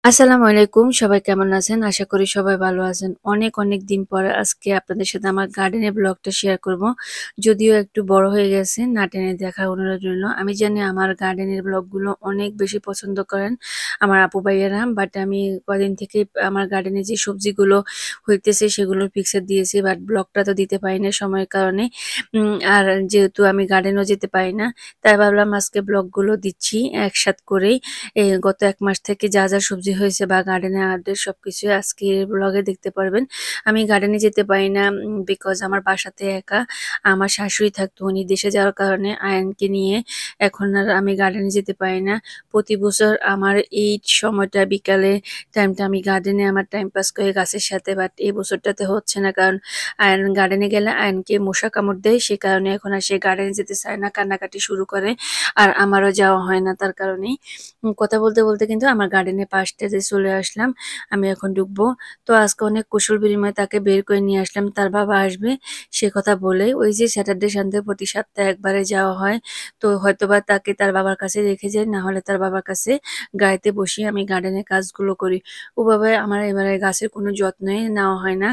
আসসালামু আলাইকুম। সবাই কেমন আছেন? আশা করি সবাই ভালো আছেন। অনেক দিন পরে আজকে আপনাদের সাথে আমার গার্ডেনের ব্লগটা শেয়ার করব। যদিও একটু বড় হয়ে গেছে, না টেনে দেখার অনুরোধ রইল। আমি জানি আমার গার্ডেনের ব্লগগুলো অনেক বেশি পছন্দ করেন আমার আপু ভাইয়েরা। বাট আমি কদিন থেকে আমার গার্ডেনে যে সবজিগুলো হইতেছে সেগুলোর পিকচার দিয়েছি। বাট ব্লগটা তো দিতে পারি না সময়ের কারণে। আর যেহেতু আমি গার্ডেনও যেতে পারি না, তাই ভাবলাম আজকে ব্লগগুলো দিচ্ছি একসাথ করেই। গত ১ মাস থেকে যা সবজি হয়েছে বা গার্ডেনে আপডেট সবকিছুই আজকের ব্লগে দেখতে পারবেন। আমি গার্ডেনে যেতে পারি না বিকজ আমার বাসাতে একা। আমার শাশুড়ি থাকতো, উনি দেশে যাওয়ার কারণে আয়ানকে নিয়ে এখন আর আমি গার্ডেনে যেতে পারি না। প্রতি বছর আমার এই সময়টা বিকালে টাইমটা আমি গার্ডেনে আমার টাইম পাস করি গাছের সাথে। বাট এই বছরটাতে হচ্ছে না, কারণ আয়ান গার্ডেনে গেলে আয়ানকে মশা কামড় দেয়। সে কারণে এখন আর সে গার্ডেনে যেতে চায় না, কান্নাকাটি শুরু করে। আর আমারও যাওয়া হয় না তার কারণেই। কথা বলতে কিন্তু আমার গার্ডেনের পাশটা যে চলে আসলাম। আমি এখন ঢুকবো। তো আজকে অনেক কুশল বিনিময়ে তাকে বের করে নিয়ে আসলাম। তার বাবা আসবে সে কথা বলে, ওই যে স্যাটারডে সানডে প্রতি সপ্তাহে একবারে যাওয়া হয়। তো হয়তোবা তাকে তার বাবার কাছে রেখে যাই, না হলে তার বাবার কাছে গাড়িতে বসিয়ে আমি গার্ডেনের কাজগুলো করি। ওভাবে আমার এবারে গাছের কোনো যত্নই নেওয়া হয় না।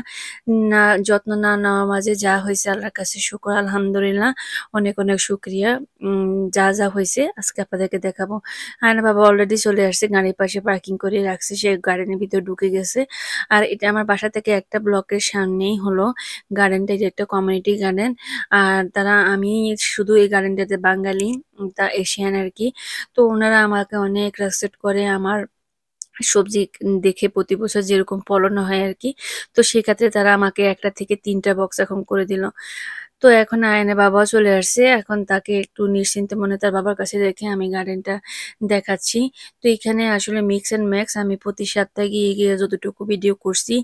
না, যত্ন না নেওয়ার মাঝে যা হয়েছে আল্লাহর কাছে শুকর আলহামদুলিল্লাহ। অনেক শুকরিয়া। যা হয়েছে আজকে আপনাদেরকে দেখাবো। আয়না বাবা অলরেডি চলে আসছে, গাড়ির পাশে পার্কিং করে রাখছে, সে গার্ডেনের ভিতর ঢুকে গেছে। আর এটা আমার বাসা থেকে একটা ব্লকের সামনেই হলো গার্ডেনটা। এটা একটা কমিউনিটি গার্ডেন। আর আমি শুধু এই গার্ডেনটাতে বাঙালি, তা এশিয়ান আর কি। তো ওনারা আমাকে অনেক রেসপেক্ট করে আমার সবজি দেখে, প্রতি বছর যেরকম ফলন হয় আর কি। তো সেক্ষেত্রে তারা আমাকে ১টা থেকে ৩টা বক্স এখন করে দিল। তো এখন আয়নের বাবাও চলে আসছে। এখন তাকে একটু নিশ্চিন্তে মনে তার বাবার কাছে রেখে আমি গার্ডেনটা দেখাচ্ছি। তো এখানে আসলে মিক্স অ্যান্ড ম্যাক্স আমি প্রতি সপ্তাহে গিয়ে যতটুকু ভিডিও করছি,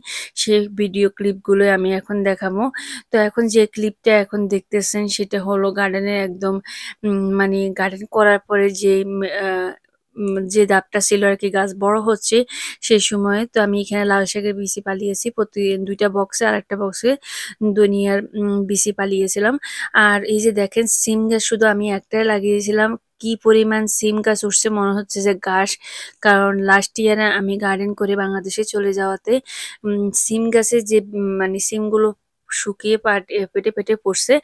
সেই ভিডিও ক্লিপগুলোই আমি এখন দেখাবো। তো এখন যে ক্লিপটা এখন দেখতেছেন সেটা হলো গার্ডেনের একদম মানে গার্ডেন করার পরে যে আ যে ধাপটা ছিল আরকি, গাছ বড় হচ্ছে সেই সময়ে। তো আমি এখানে লাল শাকের বিচি পালিয়েছি। প্রতি ২ টা বক্সে, আরেকটা বক্সে ধনিয়ার বিচি পালিয়েছিলাম। আর এই যে দেখেন সিম গাছ শুধু আমি একটাই লাগিয়েছিলাম। কি পরিমাণ সিম গাছ উঠছে মনে হচ্ছে যে ঘাস। কারণ লাস্ট ইয়ারে আমি গার্ডেন করে বাংলাদেশে চলে যাওয়াতে সিম গাছের যে মানে সিমগুলো শুকিয়ে পেটে পড়ছে,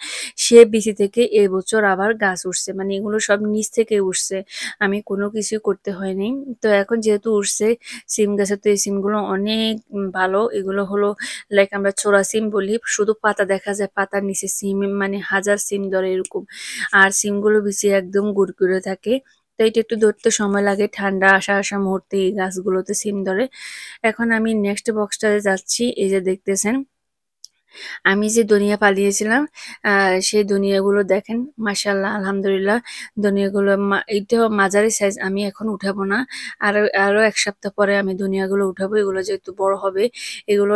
সে বিচি থেকে এবছর আবার গাছ উঠছে। মানে এগুলো সব নিচ থেকে উঠছে। আমি কোনো কিছুই করতে হয়নি। তো এখন যেহেতু উঠছে সিম গাছে, তো এই সিমগুলো অনেক ভালো। এগুলো হলো লাইক আমরা ছোড়া সিম বলি। শুধু পাতা দেখা যায়, পাতার নিচে সিম মানে হাজার সিম ধরে এরকম। আর সিমগুলো বিচি একদম গুড়গুড়ে থাকে। তো এটা একটু ধরতে সময় লাগে। ঠান্ডা আসা মুহূর্তে এই গাছগুলোতে সিম ধরে। এখন আমি নেক্সট বক্সটাতে যাচ্ছি। এই যে দেখতেছেন আমি যে ধনিয়া পালিয়েছিলাম, আ সেই ধনিয়াগুলো দেখেন মাশাআল্লাহ আলহামদুলিল্লাহ। ধনিয়াগুলো এইটাও মাঝারি সাইজ, আমি এখন উঠাবো না। আরো ১ সপ্তাহ পরে আমি ধনিয়াগুলো উঠাবো। এগুলো যেহেতু বড় হবে, এগুলো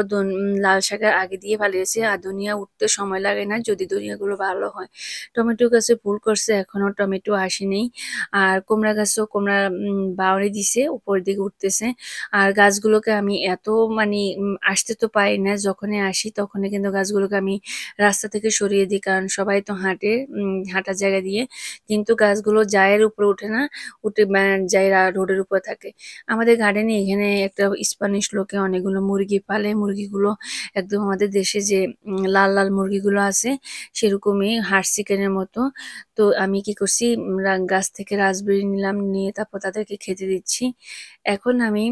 লাল শাকের আগে দিয়ে পালিয়েছি। আর ধনিয়া উঠতে সময় লাগে না যদি ধনিয়াগুলো ভালো হয়। টমেটো গাছে ফুল করছে, এখনো টমেটো আসেনি। আর কুমড়া গাছেও বাওয়ারি দিছে, উপরের দিকে উঠতেছে। আর গাছগুলোকে আমি এত মানে আসতে তো পারি না। যখনই আসি তখনই কিন্তু গাছগুলোকে আমি রাস্তা থেকে সরিয়ে দিই। কারণ সবাই তো হাঁটে হাঁটার জায়গা দিয়ে। কিন্তু গাছগুলো জায়ের উপরে ওঠে না, উঠে জায়রা রোডের উপরে থাকে। আমাদের গার্ডেনে এখানে একটা স্প্যানিশ লোকে অনেকগুলো মুরগি পালে। মুরগিগুলো একদম আমাদের দেশে যে লাল মুরগিগুলো আছে সেরকমই হাঁস চিকেনের মতো। তো আমি কি করছি, গাছ থেকে রাসবেরি নিলাম, নিয়ে তারপর তাদেরকে খেতে দিচ্ছি। এখন আমি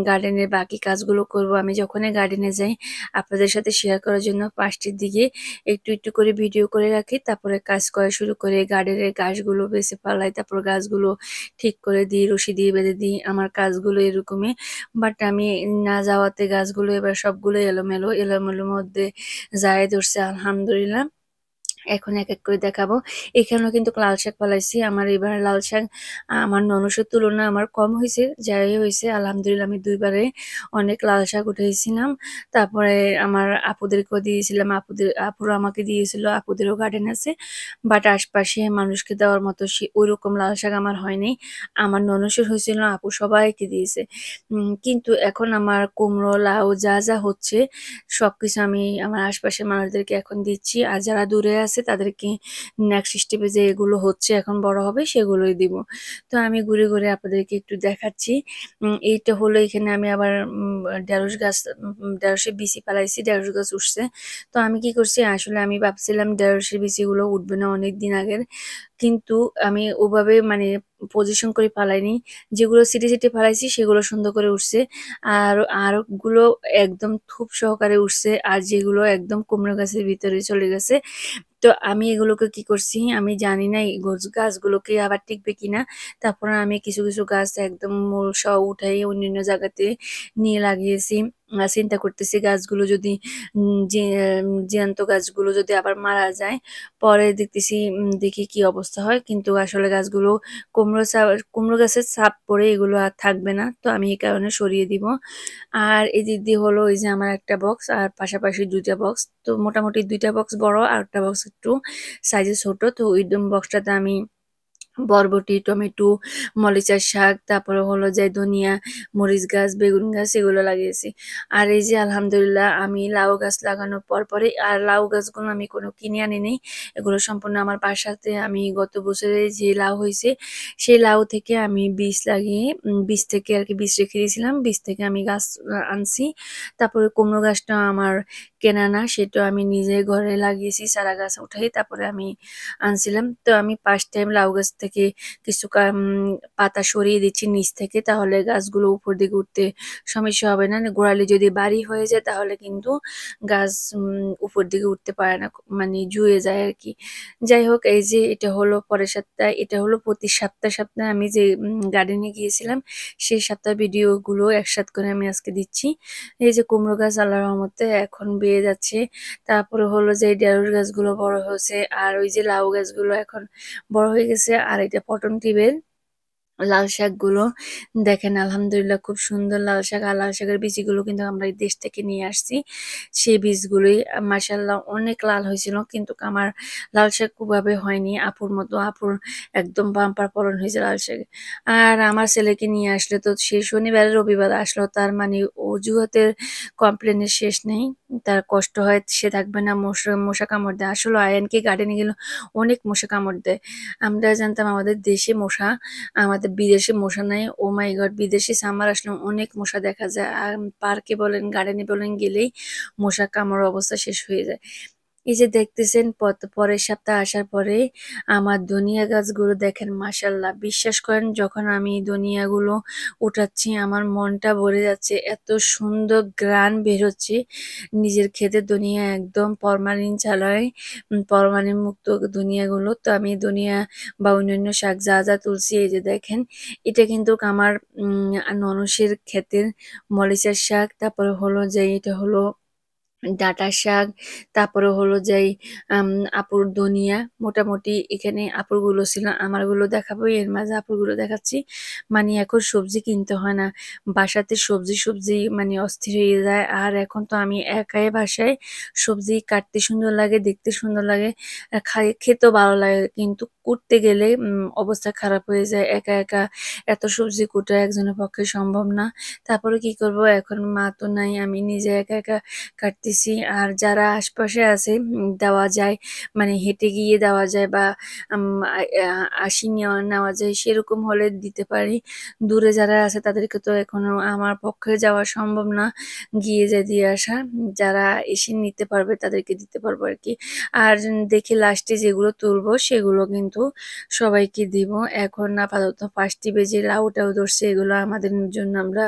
গার্ডেনের বাকি কাজগুলো করব। আমি যখনই গার্ডেনে যাই আপনাদের সাথে শেয়ার করার জন্য ৫টির দিকে একটু করে ভিডিও করে রাখি। তারপরে কাজ করা শুরু করে গার্ডেনের ঘাসগুলো বেছে ফালাই, তারপর গাছগুলো ঠিক করে দিই, রশি দিয়ে বেঁধে দিই। আমার কাজগুলো এরকমই। বাট আমি না যাওয়াতে গাছগুলো এবার সবগুলো এলোমেলোর মধ্যে জায় ধরছে আলহামদুলিল্লাহ। এখন এক করে দেখাবো। এখানেও কিন্তু লাল শাক ফলাইছি। আমার এবার লাল শাক আমার ননসের তুলনায় আমার কম হইছে। যাই হইছে আলহামদুলিল্লাহ, আমি ২ বারে অনেক লাল শাক উঠাইছিলাম। তারপরে আমার আপুদেরকেও দিয়েছিলাম। আপুরা আমাকে দিয়েছিল। আপুদেরও গার্ডেন আছে। বাট আশপাশে মানুষকে দেওয়ার মতো ঐরকম লাল শাক আমার হয়নি। আমার ননসের হয়েছিল, আপু সবাইকে দিয়েছে। কিন্তু এখন আমার কুমড়ো, লাউ যা হচ্ছে সবকিছু আমি আমার আশপাশের মানুষদেরকে এখন দিচ্ছি। আর যারা দূরে আছে তাদেরকে নেক্সট স্টেপে যে এগুলো হচ্ছে এখন বড় হবে সেগুলোই দিব। তো আমি ঘুরে, ঘুরে আপনাদেরকে একটু দেখাচ্ছি। এইটা হলো এখানে আমি আবার ঢেঁড়স গাছ ঢেঁড়সের বিচি ফালাইছি, ঢেঁড়স গাছ উঠছে। তো আমি কি করছি আসলে আমি ভাবছিলাম ঢেঁড়সের বিচিগুলো উঠবে না অনেকদিন আগের। কিন্তু আমি ওভাবে মানে পজিশন করে ফালাইনি। যেগুলো ছিটে, ছিটে ফালাইছি সেগুলো সুন্দর করে উঠছে। আর আরগুলো একদম থুপ সহকারে উঠছে। আর যেগুলো একদম কুমড়ো গাছের ভিতরে চলে গেছে। তো আমি এগুলোকে কি করছি আমি জানি না এই গাছগুলোকে আবার টিকবে কিনা। তারপর আমি কিছু, কিছু গাছ একদম মূল সহ উঠাই অন্যান্য জায়গাতে নিয়ে লাগিয়েছি। চিন্তা করতেছি গাছগুলো যদি জ্যান্ত গাছগুলো যদি আবার মারা যায়, পরে দেখতেছি দেখি কি অবস্থা হয়। কিন্তু আসলে গাছগুলো কুমড়ো গাছের ছাপ পড়ে এগুলো আর থাকবে না। তো আমি এই কারণে সরিয়ে দিব। আর এদিক দিয়ে হলো ওই যে আমার একটা বক্স আর পাশাপাশি ২ টা বক্স। তো মোটামুটি ২ টা বক্স বড় আর একটা বক্স একটু সাইজে ছোট। তো ওই বক্সটাতে আমি বরবটি, টমেটো, মরিচের শাক, তারপরে হলো যে ধনিয়া, মরিচ গাছ, বেগুন গাছ এগুলো লাগিয়েছি। আর এই যে আলহামদুলিল্লাহ আমি লাউ গাছ লাগানোর পরপরই আর লাউ গাছগুলো আমি কোনো কিনে আনিনি। এগুলো সম্পূর্ণ আমার বাসাতে আমি গত বছরে যে লাউ হইছে, সেই লাউ থেকে আমি বীজ লাগিয়ে বীজ থেকে আরকি বীজ রেখে দিয়েছিলাম। বীজ থেকে আমি গাছ আনছি। তারপরে কুমড়ো গাছটা আমার কেনা না, সেটাও আমি নিজে ঘরে লাগিয়েছি চারা গাছ উঠাই। তারপরে আমি আনছিলাম। তো আমি ফার্স্ট টাইম লাউ গাছ থেকে কিছু পাতা সরিয়ে দিচ্ছি নিচ থেকে, তাহলে গাছগুলো উপর দিকে উঠতে সমস্যা হবে না। গোড়ালি যদি ভারী হয়ে যায় তাহলে কিন্তু গাছ উপর দিকে উঠতে পারে না, মানে জুয়ে যায় আরকি। যাই হোক এই যে এটা হলো পরের সপ্তাহে, এটা হলো প্রতি সপ্তাহে, সপ্তাহে আমি যে গার্ডেনে গিয়েছিলাম সেই সপ্তাহের ভিডিওগুলো একসাথে করে আমি আজকে দিচ্ছি। এই যে কুমড়ো গাছ আল্লাহর রহমতে এখন বেয়ে যাচ্ছে। তারপরে হলো যে ঢেঁড়স গাছগুলো বড় হয়েছে। আর ওই যে লাউ গাছগুলো এখন বড় হয়ে গেছে। আর এটা পটন টিবের লাল শাকগুলো দেখেন আলহামদুলিল্লাহ খুব সুন্দর লাল শাক। আর লাল শাকের বীজগুলো কিন্তু আমরা এই দেশ থেকে নিয়ে আসছি। সেই বীজগুলোই মাশাআল্লাহ অনেক লাল হয়েছিল। কিন্তু আমার লাল শাক ওভাবে হয়নি আপুর মতো। আপুর একদম বাম্পার ফলন হয়েছে লাল শাকে। আর আমার ছেলেকে নিয়ে আসলে তো সে শনিবার রবিবার আসলো, তার মানে অজুহাতের কমপ্লেনের শেষ নেই। তার কষ্ট হয় সে থাকবে না, মশা কামড় দেয়। আসলে আয়ানকে গার্ডেনে গেলে অনেক মশা কামড় দেয়। আমরা জানতাম আমাদের দেশে মশা, আমাদের বিদেশে মশা নাই। ও মাই গড! বিদেশে সামার আসলে অনেক মশা দেখা যায়। আর পার্কে বলেন, গার্ডেনে বলেন গেলেই মশার কামড়ের অবস্থা শেষ হয়ে যায়। এই যে দেখতেছেন পরের সপ্তাহে আসার পরে আমার ধনিয়া গাছগুলো দেখেন মাশাআল্লাহ। বিশ্বাস করেন যখন আমি ধনিয়াগুলো উঠাচ্ছি আমার মনটা ভরে যাচ্ছে। এত সুন্দর ঘ্রাণ বের হচ্ছে। নিজের ক্ষেতের ধনিয়া একদম ফরমালিন ছাড়াই ফরমালিন মুক্ত ধনিয়াগুলো। তো আমি ধনিয়া বা অন্যান্য শাক যা, যা তুলছি এই যে দেখেন। এটা কিন্তু আমার ননসের ক্ষেতের মরিচের শাক। তারপরে হলো যে এটা হলো ডাঁটা শাক, তারপরে হলো যেই আম আপুর ধনিয়া। মোটামুটি এখানে আপুরগুলো ছিল, আমারগুলো দেখাবো এর মাঝে আপুরগুলো দেখাচ্ছি। মানে এখন সবজি কিনতে হয় না। বাসাতে সবজি মানে অস্থির হয়ে যায়। আর এখন তো আমি একাই বাসায়, সবজি কাটতে সুন্দর লাগে, দেখতে সুন্দর লাগে, খেতেও ভালো লাগে। কিন্তু কুটতে গেলে অবস্থা খারাপ হয়ে যায়। একা, একা এত সবজি কুটা একজনের পক্ষে সম্ভব না। তারপরে কি করব, এখন মা তো নাই, আমি নিজে একা, একা কাটতেছি। আর যারা আশপাশে আছে দেওয়া যায়, মানে হেঁটে গিয়ে দেওয়া যায় বা আম আ আ আশি নেওয়া যায় সেরকম হলে দিতে পারি। দূরে যারা আছে তাদেরকে তো এখনো আমার পক্ষে যাওয়া সম্ভব না, গিয়ে যে দিয়ে আসা। যারা এসে নিতে পারবে তাদেরকে দিতে পারবো আরকি। আর দেখি লাস্টে যেগুলো তুলবো সেগুলো কিন্তু সবাইকে দিব। এখন আপাতত ফার্স্ট টিপে যে লাউ-টাউ ধরছে এগুলো আমাদের জন্য আমরা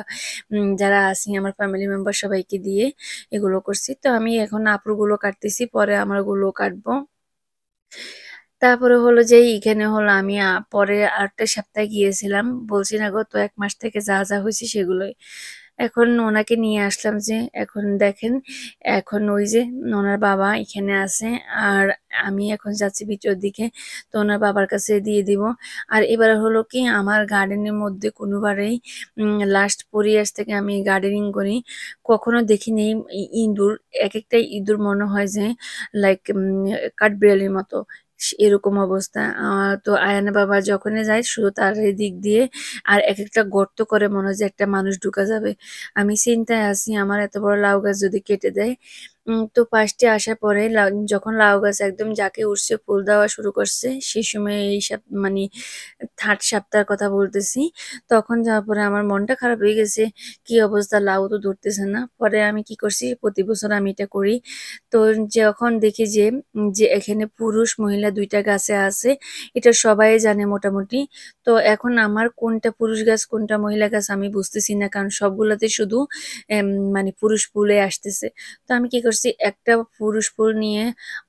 যারা আছি আমার ফ্যামিলি মেম্বার সবাইকে দিয়ে এগুলো করছি। তো আমি এখন আপুরগুলো কাটতেছি, পরে আমারগুলো কাটবো। তারপরে হলো যে এখানে হলো আমি পরে আরেকটা সপ্তাহে গিয়েছিলাম। বলছি না গত ১ মাস থেকে যা, যা হইছে সেগুলোই। এখন ওনাকে নিয়ে আসলাম যে এখন দেখেন, এখন ওই যে ওনার বাবা এখানে আছে। আর আমি এখন যাচ্ছি ভিতর দিকে। তো ওনার বাবার কাছে দিয়ে দিব। আর এবার হলো কি আমার গার্ডেনের মধ্যে কোনোবারেই লাস্ট 4 ইয়ার্স থেকে আমি গার্ডেনিং করি। কখনো দেখিনি ইঁদুর। একেকটা ইঁদুর মনে হয় যে লাইক কাঠবিড়ালির মতো। এরকম অবস্থা। তো আয়ানের বাবা যখনই যায় শুধু তার এদিক দিয়ে আর একেকটা গর্ত করে মনে হয় যে একটা মানুষ ঢুকা যাবে। আমি চিন্তায় আছি আমার এত বড় লাউ গাছ যদি কেটে দেয়। তো পাশে আসার পরে যখন লাউ গাছ একদম জাঁকে উঠছে, ফুল দেওয়া শুরু করছে, সেই সময় এই মানে 3rd সপ্তাহের কথা বলতেছি। তখন যাওয়ার পরে আমার মনটা খারাপ হয়ে গেছে। কি অবস্থা, লাউ তো ধরতেছে না। পরে আমি কি করছি, প্রতি বছর আমি এটা করি। তো যখন দেখি যে এখানে পুরুষ মহিলা ২ টা গাছে আছে, এটা সবাই জানে মোটামুটি। তো এখন আমার কোনটা পুরুষ গাছ কোনটা মহিলা গাছ আমি বুঝতেছি না, কারণ সবগুলাতে শুধু এম মানে পুরুষ ফুলে আসতেছে। তো আমি কি করছি, একটা পুরুষ ফুল নিয়ে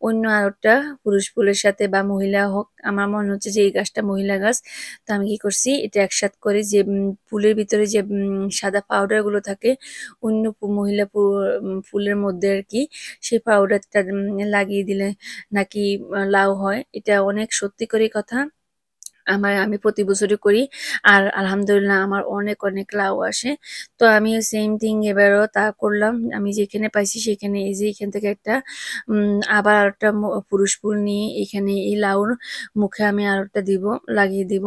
অন্য আরেকটা পুরুষ ফুলের সাথে, বা মহিলা হোক, আমার মনে হচ্ছে যে এই গাছটা মহিলা গাছ। তো আমি কি করছি, এটা একসাথে করে যে ফুলের ভিতরে যে সাদা পাউডার গুলো থাকে অন্য মহিলা ফুলের মধ্যে আর কি, সেই পাউডারটা লাগিয়ে দিলে নাকি লাউ হয়। এটা অনেক সত্যি করে কথা। আমি প্রতি বছরই করি। আর আলহামদুলিল্লাহ আমার অনেক, অনেক লাউ আসে। তো আমি সেম থিং এবারও তা করলাম। আমি যেখানে পাইছি সেখানে, এই যে এখান থেকে একটা আবার আরেকটা পুরুষ ফুল নিয়ে এখানে এই লাউর মুখে আমি আরেকটা লাগিয়ে দিব।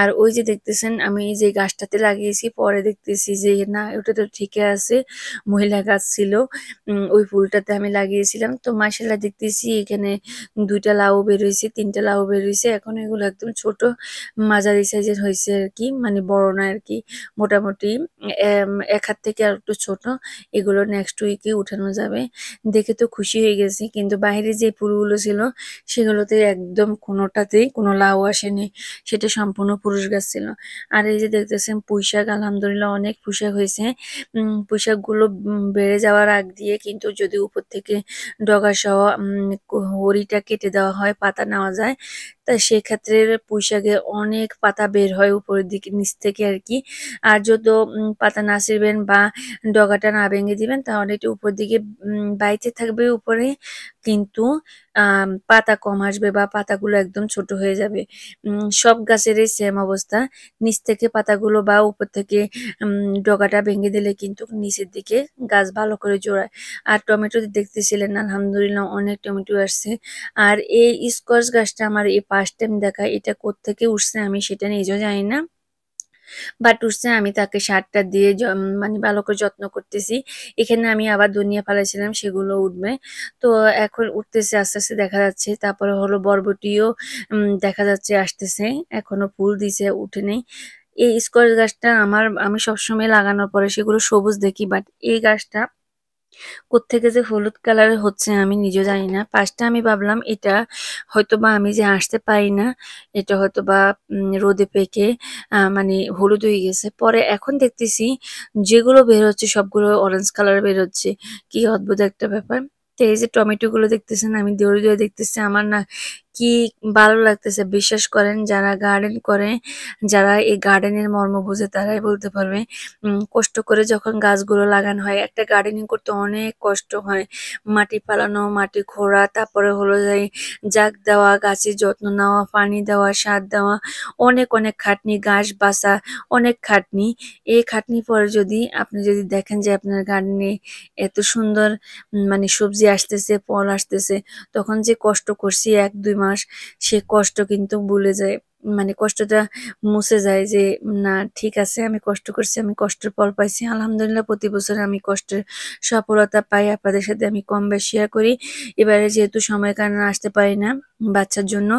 আর ওই যে দেখতেছেন আমি এই যে গাছটাতে লাগিয়েছি, পরে দেখতেছি যে না, ওটা তো ঠিকই আছে, মহিলা গাছ ছিল। ওই ফুলটাতে আমি লাগিয়েছিলাম। তো মাশাআল্লাহ দেখতেছি এখানে ২ টা লাউ বের হইছে, ৩ টা লাউ বের হইছে। এখন এগুলো একদম ছোট মাঝারি সাইজের হইছে আরকি। মানে বড় না আরকি। মোটামুটি ১ হাত থেকে আরেকটু ছোট। এগুলো নেক্সট উইকে উঠানো যাবে। দেখে তো খুশি হয়ে গেছি। কিন্তু বাইরে যে ফুলগুলো ছিল সেগুলোতে একদম কোনোটাতেই কোনো লাউ আসেনি। সেটা সম্পূর্ণ পুরুষ গাছ ছিল। আর এই যে দেখতেছেন পুঁইশাক, আলহামদুলিল্লাহ অনেক পুঁইশাক হয়েছে। পুঁইশাকগুলো বেড়ে যাওয়ার আগ দিয়ে কিন্তু যদি উপর থেকে ডগাসহ হড়িটা কেটে দেওয়া হয়, পাতা নেওয়া যায়। তা সেক্ষেত্রে পুঁইশাকে অনেক পাতা বের হয় উপরের দিকে, নিচ থেকে আরকি। আর যদি পাতা না ছিঁড়বেন বা ডগাটা না ভেঙে দিবেন, তাহলে এটা উপর দিকে বাইতে থাকবে উপরে, কিন্তু পাতা কম আসবে বা পাতাগুলো একদম ছোট হয়ে যাবে। সব গাছেরই সেম অবস্থা। নিচ থেকে পাতাগুলো বা উপর থেকে ডগাটা ভেঙে দিলে কিন্তু নিচের দিকে গাছ ভালো করে জোড়ায়। আর টমেটো দেখতেছিলেন আলহামদুলিল্লাহ অনেক টমেটো আসছে। আর এই স্কোয়াশ গাছটা আমার এই ফার্স্ট টাইম দেখা। এটা কোত্থেকে উঠছে আমি সেটা নিজেও জানি না। বাট উঠছে, আমি তাকে সারটা দিয়ে মানে ভালো করে যত্ন করতেছি। এখানে আমি আবার ধনিয়া ফেলেছিলাম, সেগুলো উঠবে। তো এখন উঠতেছে আস্তে, আস্তে দেখা যাচ্ছে। তারপরে হলো বরবটিও দেখা যাচ্ছে আসতেছে। এখনো ফুল দিছে, উঠে নেই। এই স্কোয়াশ গাছটা আমি সবসময় লাগানোর পরে সেগুলো সবুজ দেখি। বাট এই গাছটা কোত্থেকে যে হলুদ কালারের হচ্ছে আমি নিজেও জানি না। ফার্স্টে আমি ভাবলাম এটা হয়তোবা আমি যে আসতে পারি না, এটা হয়তোবা রোদে পেকে মানে হলুদ হয়ে গেছে। পরে এখন দেখতেছি যেগুলো বের হচ্ছে সবগুলো অরেঞ্জ কালার বের হচ্ছে। কি অদ্ভুত একটা ব্যাপার। তো এই যে টমেটো গুলো দেখতেছেন আমি দৌড়ে, দৌড়ে দেখতেছি, আমার না কি ভালো লাগতেছে। বিশ্বাস করেন যারা গার্ডেন করে, যারা এই গার্ডেনের মর্ম বোঝে তারাই বলতে পারবে। কষ্ট করে যখন গাছগুলো লাগানো হয়, একটা গার্ডেনিং করতে অনেক কষ্ট হয়। মাটি ফালানো, মাটি খোঁড়া, তারপরে হলো যে জাগ দেওয়া, গাছের যত্ন নেওয়া, পানি দেওয়া, সার দেওয়া, অনেক, অনেক খাটনি, ঘাস বাছা, অনেক খাটনি। এই খাটনির পরে আপনি যদি দেখেন যে আপনার গার্ডেনে এত সুন্দর মানে সবজি আসতেছে, ফল আসতেছে, তখন যে কষ্ট করছি ১-২ মাস, সে কষ্ট কিন্তু ভুলে যায়। মানে কষ্টটা মুছে যায় যে না, ঠিক আছে, আমি কষ্ট করছি, আমি কষ্টের ফল পাইছি। আলহামদুলিল্লাহ প্রতি বছর আমি কষ্টের সফলতা পাই। আপনাদের সাথে আমি কম বেশ শেয়ার করি। এবারে যেহেতু সময়ের কারণে আসতে পারি না বাচ্চার জন্য,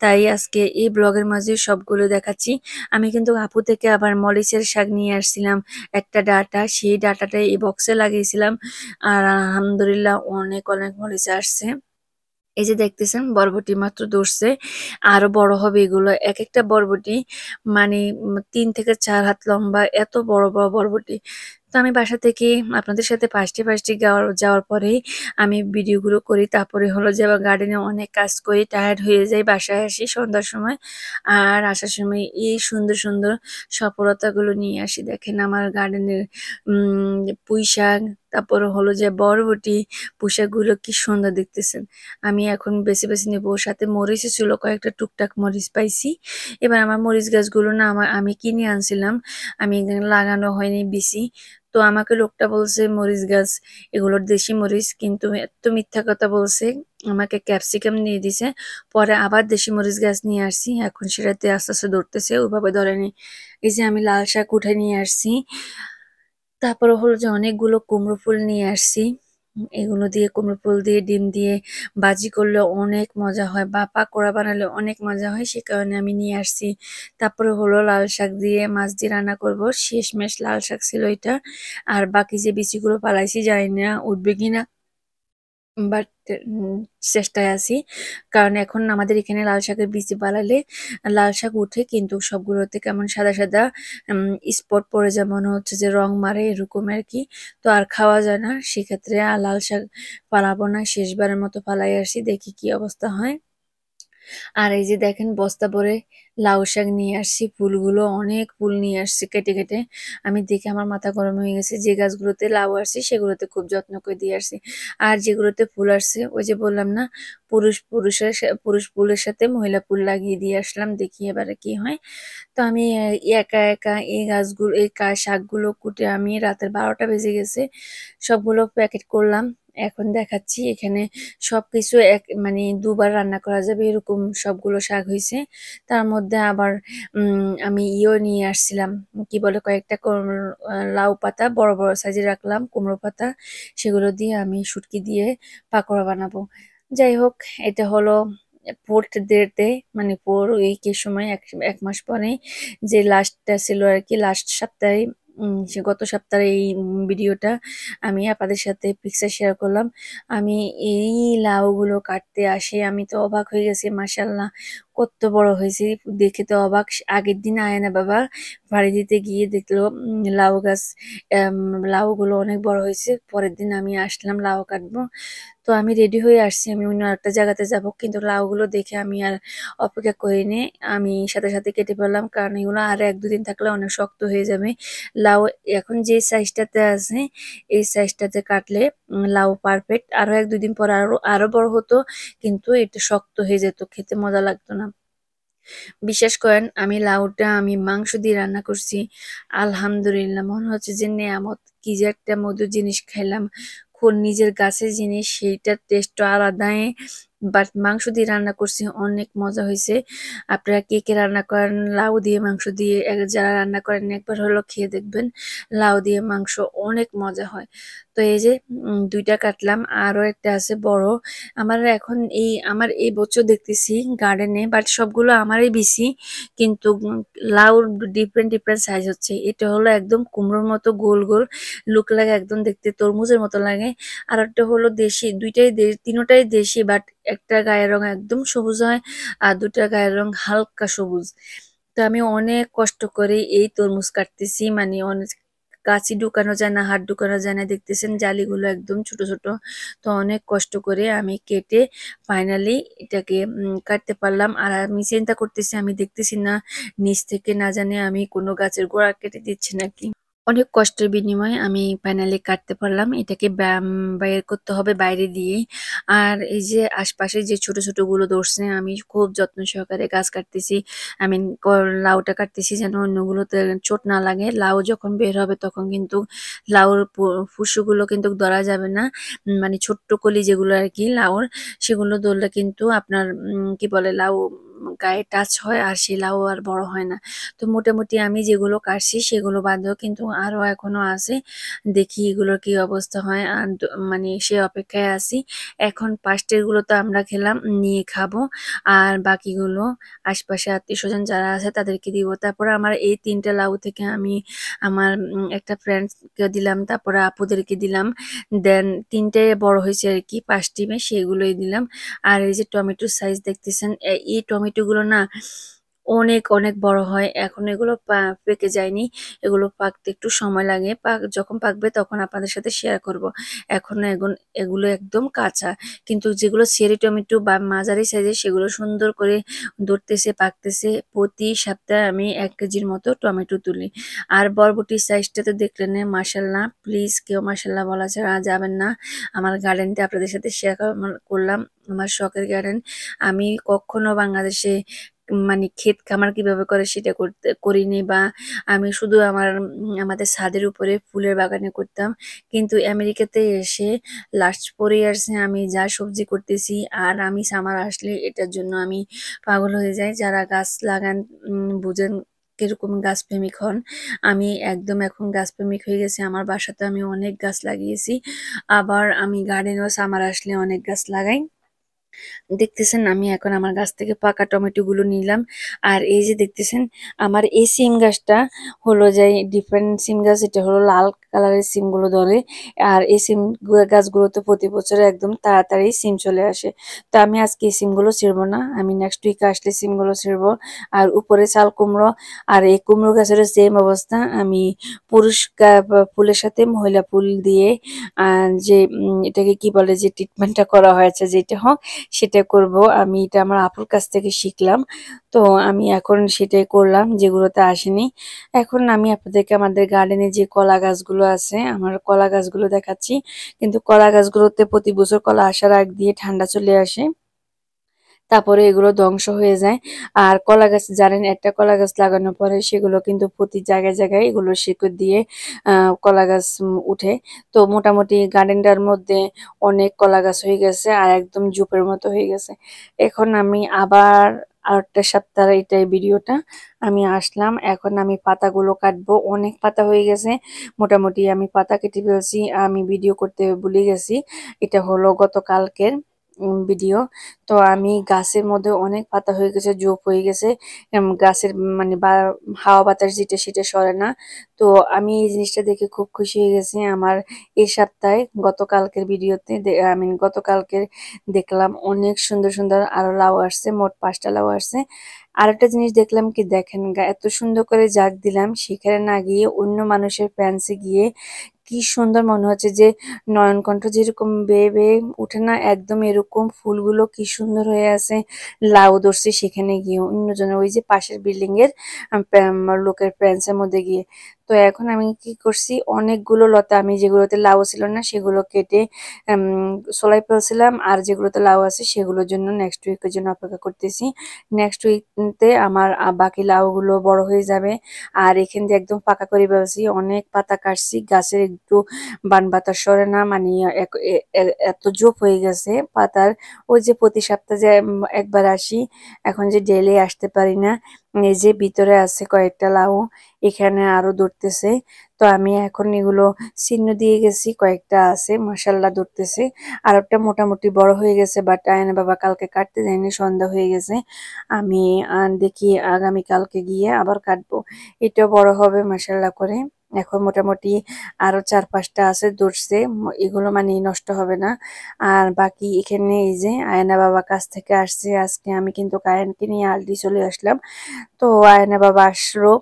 তাই আজকে এই ব্লগের মাঝে সবগুলো দেখাচ্ছি। আমি কিন্তু আপু থেকে আবার মরিচের শাক নিয়ে আসছিলাম একটা ডাঁটা। সেই ডাঁটাটা এই বক্সে লাগিয়েছিলাম। আর আলহামদুলিল্লাহ অনেক, অনেক মরিচ আসছে। এই যে দেখতেছেন বরবটি মাত্র ধরছে, আরো বড় হবে এগুলো। একেকটা বরবটি মানে ৩ থেকে ৪ হাত লম্বা, এত বড়, বড় বরবটি। তো আমি বাসা থেকে আপনাদের সাথে ফার্স্টে, ফার্স্টে যাওয়ার পরেই আমি ভিডিওগুলো করি। তারপরে হলো যে আবার গার্ডেনে অনেক কাজ করি, টায়ার্ড হয়ে যাই, বাসায় আসি সন্ধ্যার সময়। আর আসার সময় এই সুন্দর, সুন্দর সফলতাগুলো নিয়ে আসি। দেখেন আমার গার্ডেনের পুঁইশাক, তারপরে হলো যে বরবটি, পুঁইশাকগুলো কি সুন্দর দেখতেছেন। আমি এখন বেছে, বেছে নেব। ওর সাথে মরিচও ছিল, কয়েকটা টুকটাক মরিচ পাইছি। এবার আমার মরিচ গাছগুলো না আমি কিনে আনছিলাম। আমি এখানে লাগানো হয়নি বিচি। তো আমাকে লোকটা বলছে মরিচ গাছ এগুলোর দেশি মরিচ, কিন্তু এত মিথ্যা কথা বলছে। আমাকে ক্যাপসিকাম নিয়ে দিছে। পরে আবার দেশি মরিচ গাছ নিয়ে আসছি। এখন সেটাতে আস্তে, আস্তে ধরতেছে, ওইভাবে ধরেনি। এই যে আমি লাল শাক উঠে নিয়ে আসছি। তারপরে হলো যে অনেকগুলো কুমড়ো ফুল নিয়ে আসছি। এগুলো দিয়ে কুমড়ো ফুল দিয়ে ডিম দিয়ে ভাজি করলে অনেক মজা হয় বা পাকোড়া বানালে অনেক মজা হয়, সে কারণে আমি নিয়ে আসছি। তারপরে হলো লাল শাক দিয়ে মাছ দিয়ে রান্না করব, শেষমেশ লাল শাক ছিল এটা। আর বাকি যে বিচিগুলো পালাইছি জানি না উঠবে কিনা, বাট চেষ্টায় আছি। কারণ এখন আমাদের এখানে লাল শাকের বীজ পালালে লাল শাক উঠে, কিন্তু সবগুলোতে কেমন সাদা সাদা স্পট পড়ে যায়, মনে হচ্ছে যে রং মারে এরকম আর কি। তো আর খাওয়া যায় না, সেক্ষেত্রে আর লাল শাক পালাবো না, শেষবারের মতো পালাই আসি, দেখি কি অবস্থা হয়। আর এই যে দেখেন বস্তা ভরে লাউ শাক নিয়ে আসছি, ফুলগুলো অনেক ফুল নিয়ে আসছি কেটে কেটে। আমি দেখে আমার মাথা গরম হয়ে গেছে, যে গাছগুলোতে লাউ আসছে সেগুলোতে খুব যত্ন করে দিয়ে আসছি। আর যেগুলোতে ফুল আসছে ওই যে বললাম না, পুরুষ ফুলের সাথে মহিলা ফুল লাগিয়ে দিয়ে আসলাম, দেখি এবারে কি হয়। তো আমি একা একা এই গাছগুলো এই শাকগুলো কুটে আমি রাতের 12টা বেজে গেছে, সবগুলো প্যাকেট করলাম। এখন দেখাচ্ছি এখানে সবকিছু মানে দুবার রান্না করা যাবে এরকম সবগুলো শাক হয়েছে। তার মধ্যে আবার আমি নিয়ে আসছিলাম, কি বলে কয়েকটা লাউ পাতা বড় বড় সাইজে রাখলাম, কুমড়ো পাতা, সেগুলো দিয়ে আমি শুটকি দিয়ে পাকোড়া বানাবো। যাই হোক, এটা হলো ফোর্থ ডেতে, মানে ফোর উইকের সময়, এক মাস পরে যে লাস্টটা ছিল আর কি, লাস্ট সপ্তাহে সে গত সপ্তাহে এই ভিডিওটা আমি আপনাদের সাথে পিকচার শেয়ার করলাম। আমি এই লাউগুলো কাটতে আসে আমি তো অবাক হয়ে গেছি, মাশাল্লাহ কত বড় হয়েছে, দেখে তো অবাক। আগের দিন আয় না বাবা বাড়ি দিতে গিয়ে দেখলো লাউ গাছ, লাউগুলো অনেক বড় হয়েছে। পরের দিন আমি আসলাম লাউ কাটবো, তো আমি রেডি হয়ে আসছি, আমি অন্য একটা জায়গাতে যাব, কিন্তু লাউগুলো দেখে আমি আর অপেক্ষা করিনি, আমি সাথে সাথে কেটে ফেললাম, কারণ এগুলো আর 1-2 দিন থাকলে অনেক শক্ত হয়ে যাবে। লাউ এখন যে সাইজটাতে আছে এই সাইজটাতে কাটলে লাউ পারফেক্ট। আরো 1-2 দিন পর আরো আরো বড় হতো, কিন্তু এটা শক্ত হয়ে যেত, খেতে মজা লাগতো না। বিশ্বাস করেন আমি লাউটা আমি মাংস দিয়ে রান্না করছি, আলহামদুলিল্লাহ মনে হচ্ছে যে নেয়ামত, কি যে একটা মধুর জিনিস খাইলাম, খুব নিজের গাছের জিনিস, সেইটার টেস্ট আলাদাই। বাট মাংস দিয়ে রান্না করছি, অনেক মজা হয়েছে। আপনারা কে কে রান্না করেন লাউ দিয়ে মাংস দিয়ে, যারা রান্না করেন একবার হলো খেয়ে দেখবেন, লাউ দিয়ে মাংস অনেক মজা হয়। তো এই যে দুইটা কাটলাম, আরো একটা আছে বড়। আমার এই বছর দেখতেছি গার্ডেনে, বাট সবগুলো আমারই বেশি, কিন্তু লাউর ডিফারেন্ট ডিফারেন্ট সাইজ হচ্ছে। এটা হলো একদম কুমড়োর মতো গোল গোল লুক লাগে, একদম দেখতে তরমুজের মতো লাগে। আর একটা হলো দেশি, তিনোটাই দেশি, বাট একটা গায়ের রং একদম সবুজ হয় আর দুটার গায়ের রং হালকা সবুজ। তো আমি অনেক কষ্ট করে এই তরমুজ কাটতেছি, মানে অনেক কাঁচি ঢুকানো যায় না, হাত ঢুকানো যায় না, দেখতেছেন জালিগুলো একদম ছোট ছোট। তো অনেক কষ্ট করে আমি কেটে ফাইনালি এটাকে কাটতে পারলাম। আর আমি চিন্তা করতেছি, আমি দেখতেছি না নিচ থেকে না জানি আমি কোনো গাছের গোড়া কেটে দিচ্ছি নাকি। অনেক কষ্টের বিনিময়ে আমি ফাইনালি কাটতে পারলাম, এটাকে বাইর করতে হবে বাইরে দিয়ে। আর এই যে আশপাশে যে ছোট ছোট গুলো ধরছে, আমি খুব যত্ন সহকারে গাছ কাটতেছি। আমি লাউটা কাটতেছি যেন অন্যগুলোতে চোট না লাগে। লাউ যখন বের হবে তখন কিন্তু লাউর ফুসুগুলো কিন্তু ধরা যাবে না, মানে ছোট্ট কলি যেগুলো আর কি লাউর, সেগুলো ধরলে কিন্তু আপনার কি বলে লাউ গায়ে টাচ হয় আর সেই লাউ আর বড় হয় না। তো মোটামুটি আমি যেগুলো কাটছি সেগুলো বাদেও কিন্তু আরো এখনো আছে, দেখি এগুলোর কি অবস্থা হয়। আর মানে সে অপেক্ষায় আছি। এখন পাশের গুলো তো আমরা খেলাম, নিয়ে খাবো, আর বাকিগুলো আশপাশে আত্মীয় স্বজন যারা আছে তাদেরকে দিব। তারপরে আমার এই 3টা লাউ থেকে আমি আমার একটা ফ্রেন্ডসকে দিলাম, তারপরে আপুদেরকে দিলাম, দেন 3টে বড় হয়েছে আর কি 5টি সেগুলোই দিলাম। আর এই যে টমেটোর সাইজ দেখতেছেন, এই টমেটো গুলো না অনেক অনেক বড় হয়, এখন এগুলো পেকে যায়নি, এগুলো পাকতে একটু সময় লাগে, যখন পাকবে তখন আপনাদের সাথে শেয়ার করব। এখন এগুলো একদম কাঁচা, কিন্তু যেগুলো চেরি টমেটো বা মাঝারি সাইজের সেগুলো সুন্দর করে ধরতেছে পাকতেছে। প্রতি সপ্তাহে আমি 1 কেজির মতো টমেটো তুলি। আর বরবটির সাইজটা তো দেখলেন, মাশাল্লাহ, প্লিজ কেউ মাশাল্লাহ বলা ছাড়া যাবেন না। আমার গার্ডেনটা আপনাদের সাথে শেয়ার করলাম, আমার শখের গার্ডেন। আমি কখনো বাংলাদেশে মানে ক্ষেত খামার কিভাবে করে সেটা করিনি, বা আমি শুধু আমাদের ছাদের উপরে ফুলের বাগানে করতাম। কিন্তু আমেরিকাতে এসে লাস্ট 4 ইয়ার্সে আমি যা সবজি করতেছি, আর আমি সামার আসলে এটার জন্য আমি পাগল হয়ে যাই। যারা গাছ লাগান বুঝেন কিরকম গাছপ্রেমিক হন। আমি একদম এখন গাছপ্রেমিক হয়ে গেছি। আমার বাসাতে আমি অনেক গাছ লাগিয়েছি। আবার আমি গার্ডেনেও সামার আসলে অনেক গাছ লাগাই। দেখতেছেন আমি এখন আমার গাছ থেকে পাকা টমেটো গুলো নিলাম। আর এই যে দেখতেছেন আমার এই সিম গাছটা হলো যে ডিফারেন্ট সিম গাছ, এটা হলো লাল কালারের সিম গুলো ধরে। আর এই সিম গাছগুলোতে প্রতি বছর একদম তাড়াতাড়ি সিম চলে আসে। তো আমি আজকে এই সিম গুলো ছিড়বো না, আমি নেক্সট উইকে আসলে সিম গুলো ছিড়বো। আর উপরে চাল কুমড়ো, আর এই কুমড়ো গাছের সেম অবস্থা। আমি পুরুষ ফুলের সাথে মহিলা ফুল দিয়ে যে এটাকে কি বলে, যে ট্রিটমেন্টটা করা হয়েছে যেটা হোক সেটা করব। আমি এটা আমার আপুর কাছ থেকে শিখলাম। তো আমি এখন সেটাই করলাম যেগুলোতে আসেনি। এখন আমি আপনাদেরকে আমাদের গার্ডেনে যে কলা গাছগুলো আছে, আমার কলা গাছগুলো দেখাচ্ছি। কিন্তু কলা গাছগুলোতে প্রতি বছর কলা আসার আগ দিয়ে ঠান্ডা চলে আসে, তারপরে এগুলো ধ্বংস হয়ে যায়। আর কলা গাছ জানেন, একটা কলা গাছ লাগানোর পরে সেগুলো কিন্তু প্রতি জায়গায় জায়গায় এগুলো শিকড় দিয়ে কলা গাছ উঠে। তো মোটামুটি গার্ডেনটার মধ্যে অনেক কলা গাছ হয়ে গেছে আর একদম জুপের মতো হয়ে গেছে। এখন আমি আবার আরেকটা সপ্তাহ এটাই ভিডিওটা আমি আসলাম। এখন আমি পাতাগুলো কাটবো, অনেক পাতা হয়ে গেছে। মোটামুটি আমি পাতা কেটে ফেলছি, আমি ভিডিও করতে ভুলে গেছি। এটা হলো গতকালকের ভিডিও। তো আমি গাছের মধ্যে অনেক পাতা হয়ে গেছে, জোপ হয়ে গেছে। গাছের মানে হাওয়া বাতাস যেটা সেটা সরে না। তো আমি এই জিনিসটা দেখে খুব খুশি হয়ে গেছি। আমার এই সপ্তাহে গতকালকের ভিডিওতে আমি গতকালকে দেখলাম অনেক সুন্দর সুন্দর আরো লাউ আসছে, মোট 5টা লাউ আসছে। আরেকটা জিনিস দেখলাম কি, দেখেন এত সুন্দর করে জাগ দিলাম, সেখানে না গিয়ে অন্য মানুষের প্যান্সে গিয়ে কি সুন্দর মনে হচ্ছে যে নয়নকণ্ঠ যেরকম বেয়ে বেয়ে উঠে না, একদম এরকম ফুলগুলো কি সুন্দর হয়ে আছে। লাউ ধরছে সেখানে গিয়ে অন্যজনের ওই যে পাশের বিল্ডিং এর লোকের প্যান্সের মধ্যে গিয়ে। তো এখন আমি কি করছি, অনেকগুলো লতা আমি যেগুলোতে লাউ ছিল না সেগুলো কেটে সোলাই ফেলছিলাম, আর যেগুলোতে লাউ আছে সেগুলোর জন্য নেক্সট উইকের জন্য অপেক্ষা করতেছি। নেক্সট উইকতে আমার বাকি লাউগুলো বড় হয়ে যাবে। আর এখান দিয়ে একদম পাকা করে ফেলছি, অনেক পাতা কাটছি, গাছের একটু বান বাতাস সরে না, মানে এত জোপ হয়ে গেছে পাতার। ওই যে প্রতি সপ্তাহে যে একবার আসি, এখন যে ডেইলি আসতে পারি না। এই যে ভিতরে আছে কয়েকটা লাউ, এখানে আরো ধরতেছে। তো আমি এখন এগুলো চিহ্ন দিয়ে গেছি, কয়েকটা আছে মাশাল্লাহ ধরতেছে। আর একটা মোটামুটি বড় হয়ে গেছে, বাট আয়না বাবা কালকে কাটতে যায়নি, সন্ধ্যা হয়ে গেছে। আমি দেখি আগামী কালকে গিয়ে আবার কাটবো। এটাও বড় হবে মাশাল্লাহ করে। এখন মোটামুটি আরো 4-5টা আছে ধরছে, এগুলো মানে নষ্ট হবে না। আর বাকি এখানে এই যে আয়না বাবা কাছ থেকে আসছে, আজকে আমি কিন্তু কারেন্টকে নিয়ে আলদি চলে আসলাম। তো আয়না বাবা আসলো,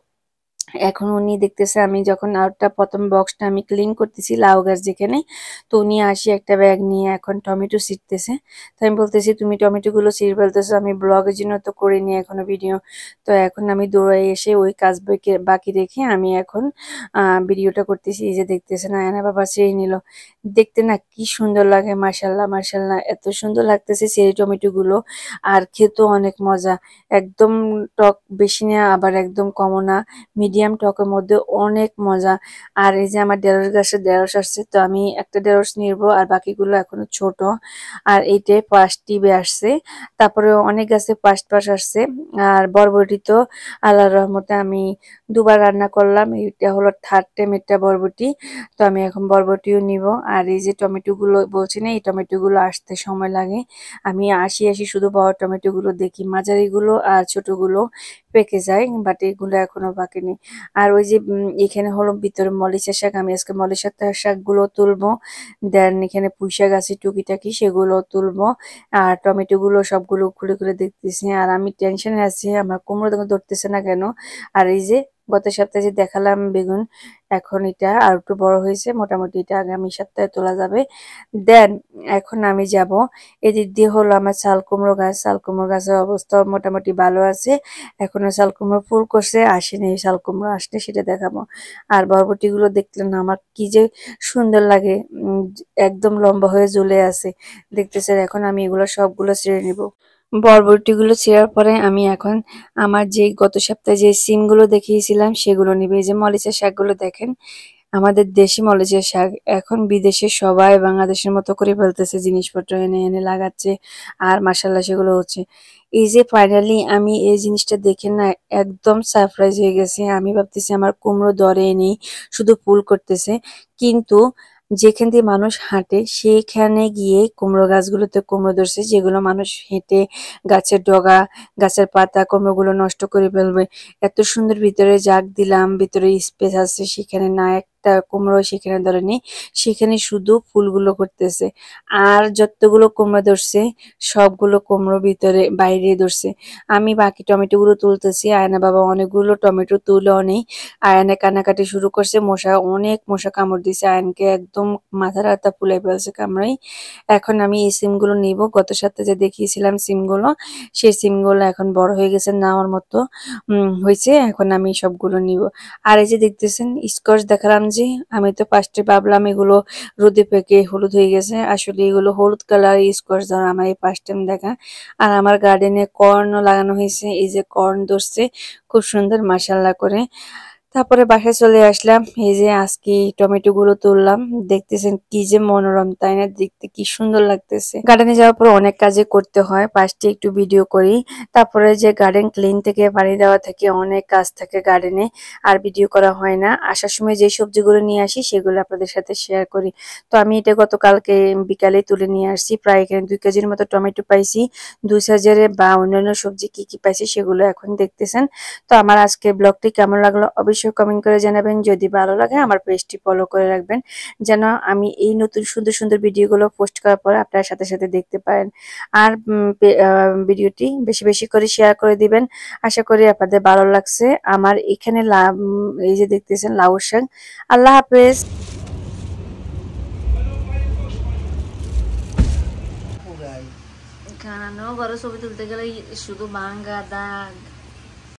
এখন উনি দেখতেছে আমি যখন আরটা প্রথম বক্সটা আমি ক্লিন করতেছি লাউ গাছ যেখানে, তো উনি আসি একটা ব্যাগ নিয়ে এখন টমেটো ছিঁড়তেছে। তো আমি বলতেছি তুমি টমেটো গুলো ছিঁড়ে ফেলতেছো, আমি ব্লগের জন্য তো করিনি এখনো ভিডিও। তো এখন আমি দৌড়াই এসে ওই কাজ বাকি রেখে আমি এখন ভিডিওটা করতেছি। এই যে দেখতেছে না আয়না বাবা ছিঁড়ে নিল, দেখতে না কি সুন্দর লাগে, মাশাল্লাহ মাশাল্লাহ এত সুন্দর লাগতেছে চেরি টমেটো গুলো। আর খেতেও অনেক মজা, একদম টক বেশি না আবার একদম কমও না, মিডিয়াম টকের মধ্যে অনেক মজা। আর এই যে আমার ঢেঁড়স গাছে ঢেঁড়স আসছে, তো আমি একটা ঢেঁড়স নিবো আর বাকিগুলো এখনো ছোট। আর এইটাই ফার্স্ট টিবে আসছে, তারপরে অনেক গাছে পাশ আসছে। আর বরবটি তো আল্লাহর রহমতে আমি দুবার রান্না করলাম, এটা হলো থার্ড টাইম এটা বরবটি। তো আমি এখন বরবটিও নিব। আর এই যে টমেটো গুলো বলছি না, এই টমেটো গুলো আসতে সময় লাগে। আমি আসি আসি শুধু বড় টমেটো গুলো দেখি, মাঝারি গুলো আর ছোট গুলো পেকে যায়, বাট এগুলো এখনো পাকেনি। আর ওই যে এখানে হলো ভিতরে মরিচের শাক, আমি আজকে মরিচের শাক গুলো তুলবো। দেন এখানে পুঁই শাক আছে টুকিটাকি, সেগুলো তুলবো। আর টমেটো গুলো সবগুলো খুলে খুলে দেখতেছি, আর আমি টেনশনে আছি আমার কুমড়ো ধরতেছে না কেন। আর এই যে গত সপ্তাহে যে দেখালাম বেগুন, এখন এটা আর একটু বড় হয়েছে, মোটামুটি এটা আগামী সপ্তাহে তোলা যাবে। দেন এখন আমি যাব এদিক দিয়ে হলো আমার চাল কুমড়ো গাছ, চাল কুমড়ো গাছের অবস্থা মোটামুটি ভালো আছে। এখনো চাল কুমড়ো ফুল করছে, আসেনি, চাল কুমড়ো আসলে সেটা দেখাবো। আর বরবটি গুলো দেখলে না আমার কি যে সুন্দর লাগে, একদম লম্বা হয়ে ঝুলে আছে দেখতেছেন। এখন আমি এগুলো সবগুলো ছেড়ে নিব। বরবটিগুলো ছেঁড়ার পরে আমি এখন আমার যে গত সপ্তাহে যে সিমগুলো দেখিয়েছিলাম সেগুলো নিব। এই যে মরিচের শাকগুলো দেখেন, আমাদের দেশি মরিচের শাক এখন বিদেশে সবাই বাংলাদেশের মতো করে ফেলতেছে, জিনিসপত্র এনে এনে লাগাচ্ছে আর মাশাআল্লাহ সেগুলো হচ্ছে। এই যে ফাইনালি আমি এই জিনিসটা দেখে না একদম সারপ্রাইজ হয়ে গেছি। আমি ভাবতেছি আমার কুমড়ো ধরেনি, শুধু ফুল করতেছে। কিন্তু যেখান দিয়ে মানুষ হাঁটে সেইখানে গিয়ে কুমড়ো গাছগুলোতে কুমড়ো ধরছে, যেগুলো মানুষ হেঁটে গাছের ডগা, গাছের পাতা কুমড়োগুলো নষ্ট করে ফেলবে। এত সুন্দর ভিতরে জাগ দিলাম, ভিতরে স্পেস আছে, সেখানে না একটা কুমড়ো সেখানে ধরেনি, সেখানে শুধু ফুলগুলো করতেছে। আর যতগুলো কুমড়ো ধরছে সবগুলো কুমড়ো ভিতরে বাইরে ধরছে। আমি বাকি টমেটোগুলো তুলতেছি, আয়না বাবা অনেকগুলো টমেটো তুলেও নেই। আয়ানে কান্নাকাটি শুরু করছে, অনেক মশা কামড় দিছে আয়নকে, একদম মাথা টাথা ফুলে ফেলছে কামড়াই। এখন আমি এই সিমগুলো নিব, গত সপ্তাহে যে দেখিয়েছিলাম সিমগুলো, সেই সিমগুলো এখন বড় হয়ে গেছে, নেওয়ার মতো হয়েছে। এখন আমি সবগুলো নিব। আর এই যে দেখতেছেন স্কোয়াশ দেখালাম যে, আমি তো ফার্স্টে ভাবলাম এগুলো রোদে পেকে হলুদ হয়ে গেছে, আসলে এগুলো হলুদ কালার স্কোয়াশ ধরা আমার এই ফার্স্ট টাইম দেখা। আর আমার গার্ডেনে কর্নও লাগানো হয়েছে, এই যে কর্ন ধরছে খুব সুন্দর মাশাআল্লাহ করে। তারপরে বাসায় চলে আসলাম, এই যে আজকে টমেটো গুলো তুললাম, দেখতেছেন কি যে মনোরম, তাই না? দেখতে কি সুন্দর লাগতেছে। গার্ডেনে যাওয়ার পর অনেক কাজে করতে হয়, পাশে একটু ভিডিও করি। তারপরে যে গার্ডেন ক্লিন থেকে পানি দেওয়া থেকে অনেক কাজ থাকে গার্ডেনে, আর ভিডিও করা হয় না। আসার সময় যে সবজিগুলো নিয়ে আসি সেগুলো আপনাদের সাথে শেয়ার করি। তো আমি এটা গতকালকে বিকালে তুলে নিয়ে আসছি, প্রায় এখানে 2 কেজির মতো টমেটো পাইছি, 2 সাইজের বা অন্যান্য সবজি কি কি পাইছি সেগুলো এখন দেখতেছেন। তো আমার আজকে ব্লগটি কেমন লাগলো অবশ্যই কমেন্ট করে জানাবেন। যদি ভালো লাগে আমার পেজটি ফলো করে রাখবেন, যেন আমি এই নতুন সুন্দর সুন্দর ভিডিওগুলো পোস্ট করার পর আপনার সাথে সাথে দেখতে পারেন। আর ভিডিওটি বেশি বেশি করে শেয়ার করে দিবেন। আশা করি আপনাদের ভালো লাগছে। আমার এখানে এই যে দেখতেছেন লাউ শাক। আল্লাহ হাফেজ। খানানো ঘরে ছবি তুলতে গেলে শুধু ভাঙ্গা দাগ।